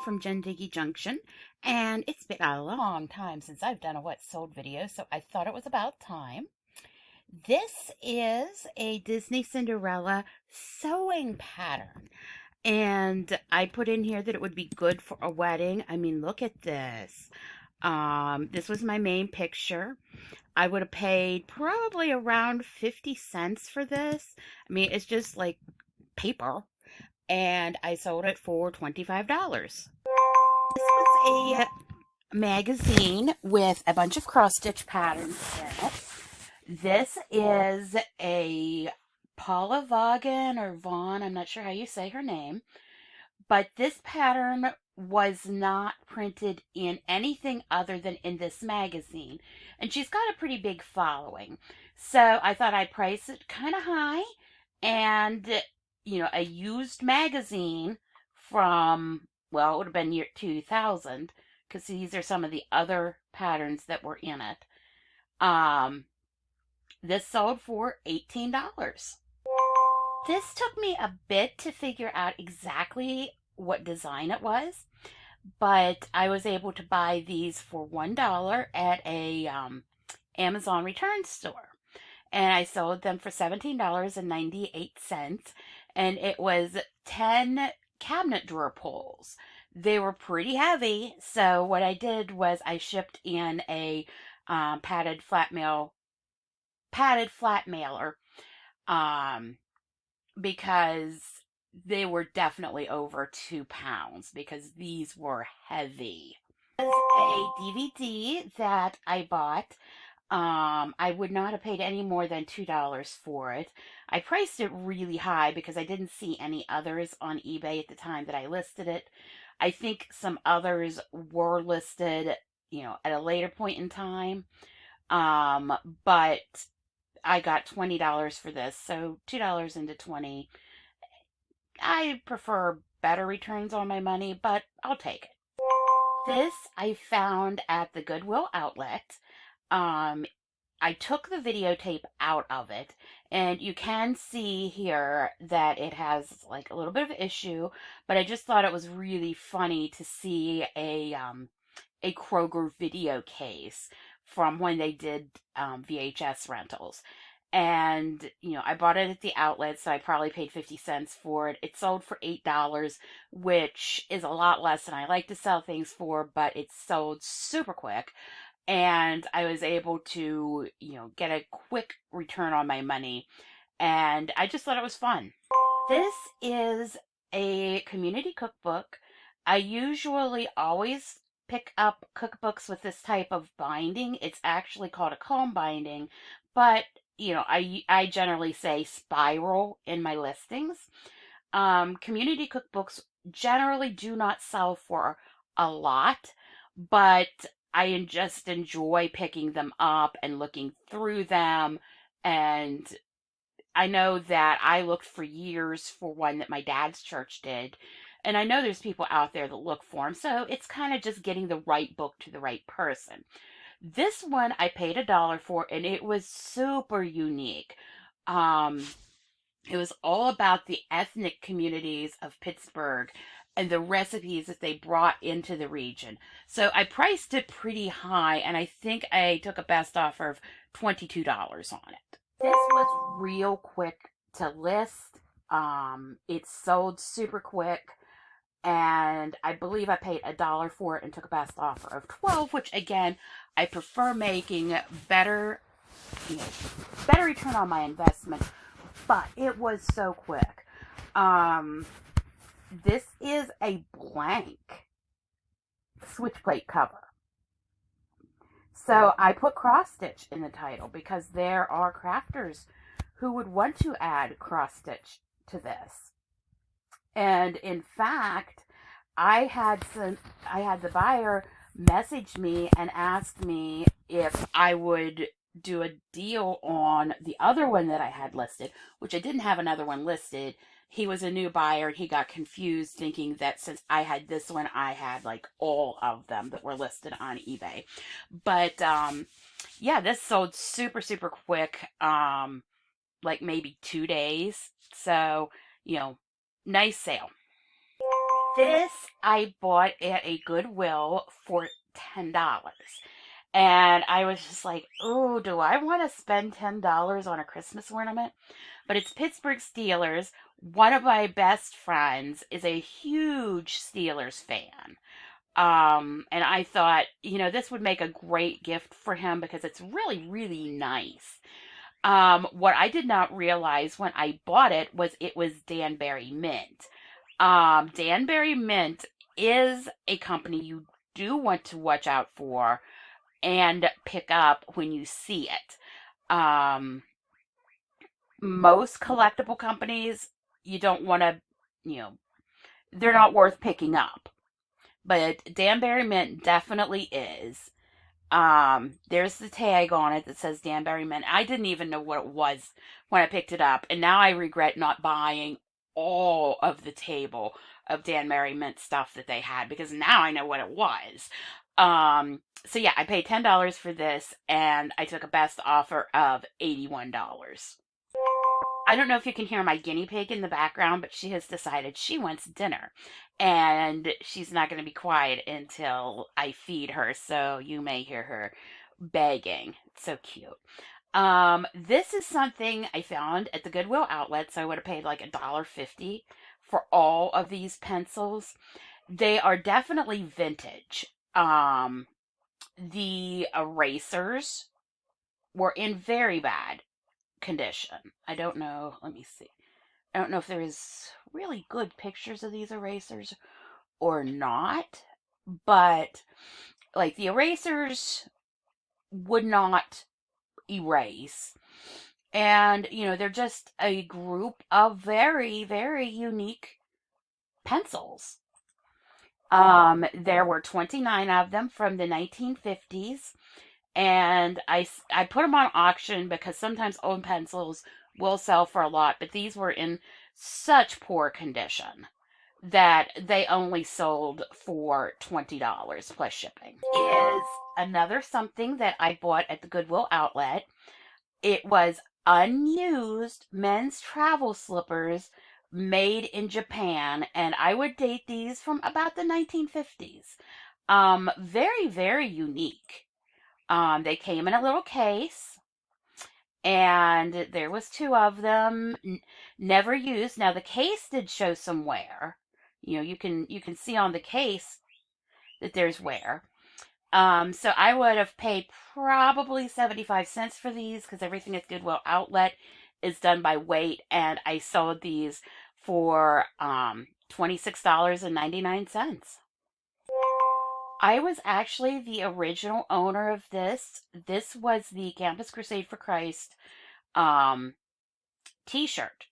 from Jen Diggy Junction, and it's been a long time since I've done a What Sold video, so I thought it was about time. This is a Disney Cinderella sewing pattern, and I put in here that it would be good for a wedding. I mean, look at this. This was my main picture. I would have paid probably around 50 cents for this. I mean, it's just like paper, and I sold it for $25. This was a magazine with a bunch of cross-stitch patterns in it. This is a Paula Vaughan or Vaughn, I'm not sure how you say her name, but this pattern was not printed in anything other than in this magazine. And she's got a pretty big following. So I thought I'd price it kind of high, and a used magazine from, well, it would have been year 2000, because these are some of the other patterns that were in it. This sold for $18. This took me a bit to figure out exactly what design it was, but I was able to buy these for $1 at a Amazon return store. And I sold them for $17.98, and it was 10 cabinet drawer pulls. They were pretty heavy, so what I did was I shipped in a padded flat mailer, because they were definitely over 2 pounds, because these were heavy. This is a DVD that I bought. I would not have paid any more than $2 for it. I priced it really high because I didn't see any others on eBay at the time that I listed it. I think some others were listed, at a later point in time. But I got $20 for this, so $2 into 20. I prefer better returns on my money, but I'll take it. This I found at the Goodwill outlet. I took the videotape out of it, and you can see here that it has like a little bit of issue, but I just thought it was really funny to see a Kroger video case from when they did VHS rentals. And, I bought it at the outlet, so I probably paid 50 cents for it. It sold for $8, which is a lot less than I like to sell things for, but it sold super quick. And I was able to, get a quick return on my money. And I just thought it was fun. This is a community cookbook. I usually always pick up cookbooks with this type of binding. It's actually called a comb binding, but I generally say spiral in my listings. Community cookbooks generally do not sell for a lot, but I just enjoy picking them up and looking through them. And I know that I looked for years for one that my dad's church did. And I know there's people out there that look for them. So it's kind of just getting the right book to the right person. This one I paid $1 for, and it was super unique. It was all about the ethnic communities of Pittsburgh and the recipes that they brought into the region. So I priced it pretty high, and I think I took a best offer of $22 on it. This was real quick to list. It sold super quick. And I believe I paid $1 for it and took a best offer of $12, which again, I prefer making better return on my investment, but it was so quick. This is a blank switch plate cover. So I put cross stitch in the title because there are crafters who would want to add cross stitch to this. And in fact, I had the buyer message me and ask me if I would do a deal on the other one that I had listed, which I didn't have another one listed. He was a new buyer, and he got confused thinking that since I had this one, I had like all of them that were listed on eBay. But yeah, this sold super, super quick, like maybe 2 days. So, nice sale. This I bought at a Goodwill for $10. And I was just like, oh, do I want to spend $10 on a Christmas ornament? But it's Pittsburgh Steelers. One of my best friends is a huge Steelers fan. And I thought, this would make a great gift for him because it's really, really nice. What I did not realize when I bought it was Danbury Mint. Danbury Mint is a company you do want to watch out for and pick up when you see it. Most collectible companies, you don't want to, you know, they're not worth picking up. But Danbury Mint definitely is. There's the tag on it that says Danbury Mint. I didn't even know what it was when I picked it up, and now I regret not buying all of the table of Danbury Mint stuff that they had because now I know what it was. So yeah, I paid $10 for this, and I took a best offer of $81. I don't know if you can hear my guinea pig in the background, but she has decided she wants dinner. And she's not going to be quiet until I feed her, so you may hear her begging. It's so cute. This is something I found at the Goodwill outlet, so I would have paid like $1.50 for all of these pencils. They are definitely vintage. The erasers were in very bad condition. I don't know. Let me see. I don't know if there's really good pictures of these erasers or not, but like the erasers would not erase. And, they're just a group of very, very unique pencils. There were 29 of them from the 1950s. And I put them on auction because sometimes old pencils will sell for a lot, but these were in such poor condition that they only sold for $20 plus shipping. Is another something that I bought at the Goodwill outlet. It was unused men's travel slippers made in Japan, and I would date these from about the 1950s. Very, very unique. They came in a little case, and there was two of them, never used. Now the case did show some wear. You can see on the case that there's wear. So I would have paid probably 75 cents for these because everything at Goodwill Outlet is done by weight, and I sold these for $26.99. I was actually the original owner of this. This was the Campus Crusade for Christ um, t-shirt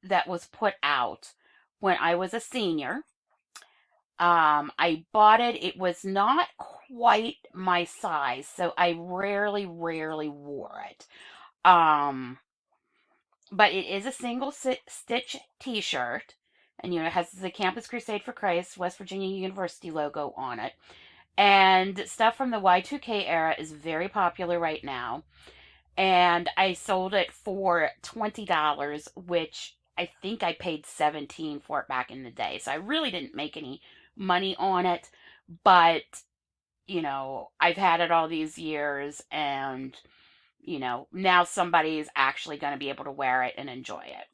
that was put out when I was a senior. I bought it. It was not quite my size, so I rarely, rarely wore it. Um, but it is a single stitch t-shirt, and it has the Campus Crusade for Christ, West Virginia University logo on it. And stuff from the Y2K era is very popular right now. And I sold it for $20, which I think I paid $17 for it back in the day. So I really didn't make any money on it. But, I've had it all these years, and, now somebody is actually going to be able to wear it and enjoy it.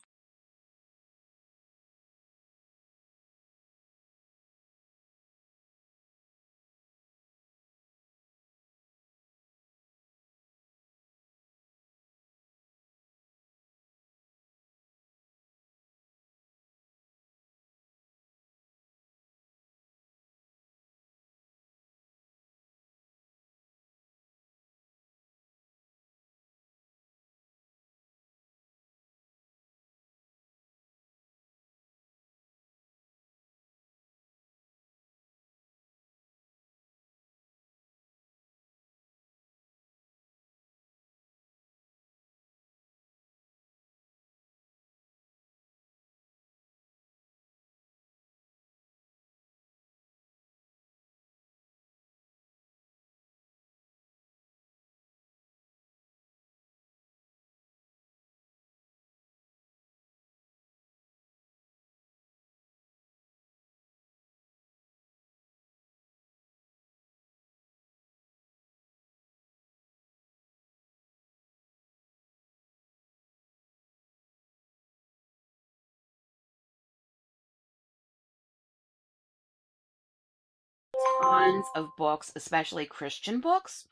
tons of books, especially Christian books.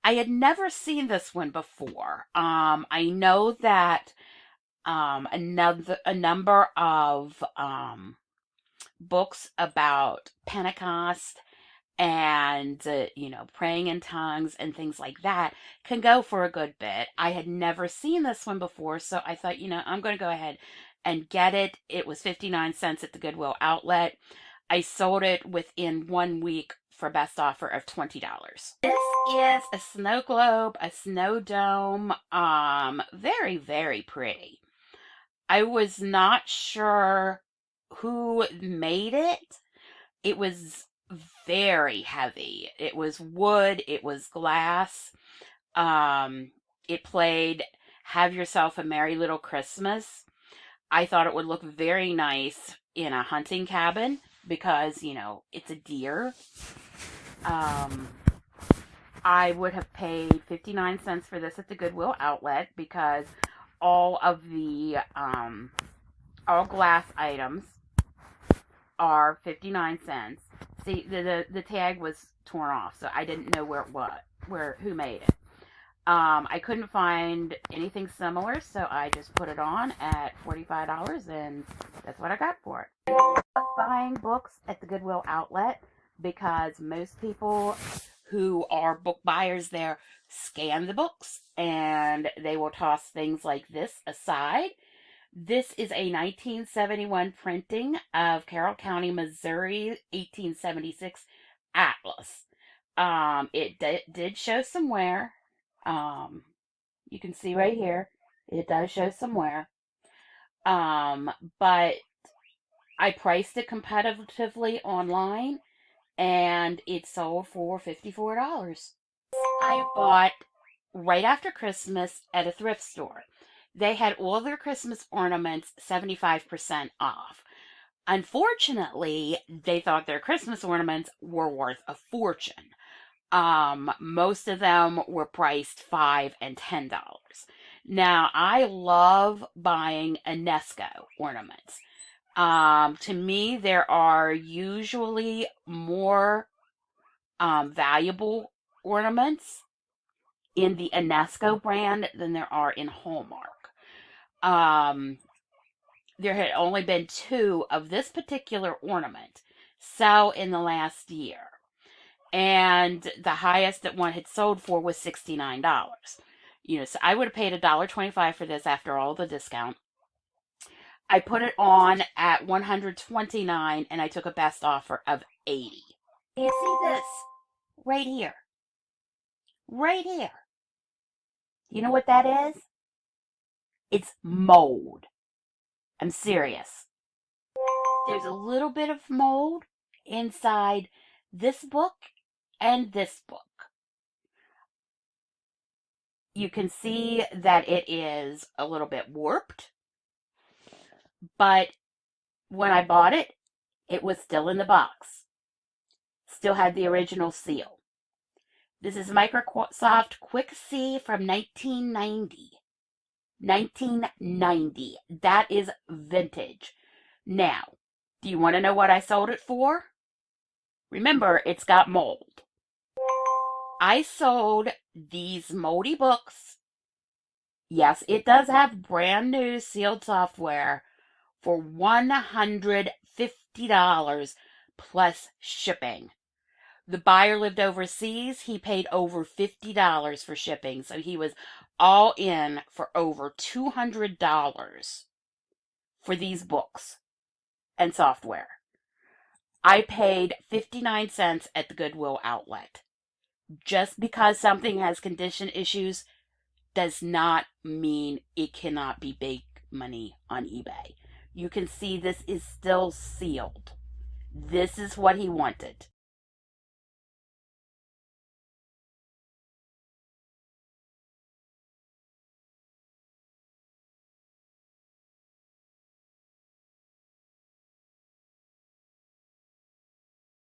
I had never seen this one before. I know that a number of books about Pentecost and praying in tongues and things like that can go for a good bit. I had never seen this one before, so I thought, I'm going to go ahead and get it. It was 59 cents at the Goodwill outlet. I sold it within 1 week for best offer of $20. This is a snow globe, a snow dome. Very, very pretty. I was not sure who made it. It was very heavy. It was wood, it was glass. It played Have Yourself a Merry Little Christmas. I thought it would look very nice in a hunting cabin because, it's a deer. I would have paid 59 cents for this at the Goodwill outlet because all of the all glass items are 59 cents. See, the tag was torn off, so I didn't know who made it. I couldn't find anything similar, so I just put it on at $45, and that's what I got for it. I love buying books at the Goodwill outlet because most people who are book buyers there scan the books, and they will toss things like this aside. This is a 1971 printing of Carroll County, Missouri, 1876 atlas. It did show some wear. You can see right here, it does show some wear. But I priced it competitively online, and it sold for $54. I bought right after Christmas at a thrift store. They had all their Christmas ornaments 75% off. Unfortunately, they thought their Christmas ornaments were worth a fortune. Most of them were priced $5 and $10. Now, I love buying UNESCO ornaments. To me, there are usually more valuable ornaments in the UNESCO brand than there are in Hallmark. There had only been 2 of this particular ornament sell in the last year. And the highest that one had sold for was $69. So I would have paid $1.25 for this after all the discount. I put it on at $129, and I took a best offer of $80. You see this? Right here. Right here. You know what that is? It's mold. I'm serious. There's a little bit of mold inside this book and this book. You can see that it is a little bit warped, but when I bought it, it was still in the box. Still had the original seal. This is Microsoft Quick C from 1990. 1990. That is vintage. Now, do you want to know what I sold it for? Remember, it's got mold. I sold these moldy books. Yes, it does have brand new sealed software for $150 plus shipping. The buyer lived overseas. He paid over $50 for shipping, so he was all in for over $200 for these books and software. I paid 59 cents at the Goodwill outlet. Just because something has condition issues does not mean it cannot be big money on eBay. You can see this is still sealed. This is what he wanted.